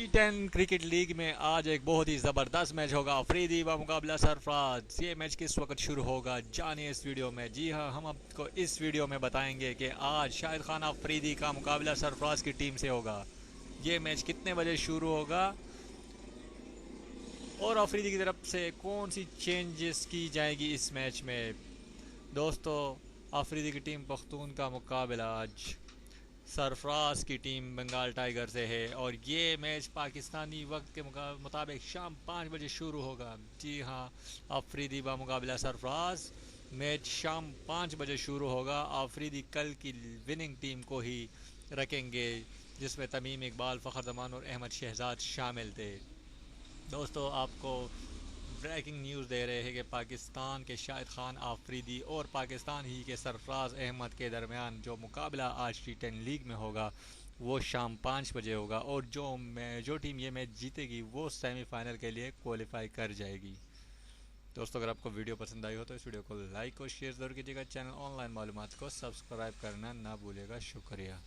T10 cricket league में आज एक बहुत ही ज़बरदस्त मैच होगा। अफरीदी व मुकाबला सरफराज। ये मैच किस वक्त शुरू होगा जानिए इस वीडियो में। जी हाँ, हम आपको इस वीडियो में बताएंगे कि आज शाहिद खान अफरीदी का मुकाबला सरफराज की टीम से होगा। ये मैच कितने बजे शुरू होगा और अफरीदी की तरफ से कौन सी चेंजेस की जाएगी इस मैच में। दोस्तों, अफरीदी की टीम पख्तून का मुकाबला आज सरफराज की टीम बंगाल टाइगर से है और ये मैच पाकिस्तानी वक्त के मुताबिक शाम 5 बजे शुरू होगा। जी हाँ, अफरीदी बा मुकाबला सरफराज मैच शाम 5 बजे शुरू होगा। अफरीदी कल की विनिंग टीम को ही रखेंगे जिसमें तमीम इकबाल, फ़खर जमान और अहमद शहजाद शामिल थे। दोस्तों, आपको ब्रेकिंग न्यूज़ दे रहे हैं कि पाकिस्तान के शाहिद खान आफरीदी और पाकिस्तान ही के सरफराज अहमद के दरमियान जो मुकाबला आज T10 लीग में होगा वो शाम 5 बजे होगा और जो टीम ये मैच जीतेगी वो सेमीफाइनल के लिए क्वालिफाई कर जाएगी। दोस्तों, अगर आपको वीडियो पसंद आई हो तो इस वीडियो को लाइक और शेयर ज़रूर कीजिएगा। चैनल ऑनलाइन मालूमात को सब्सक्राइब करना ना भूलिएगा। शुक्रिया।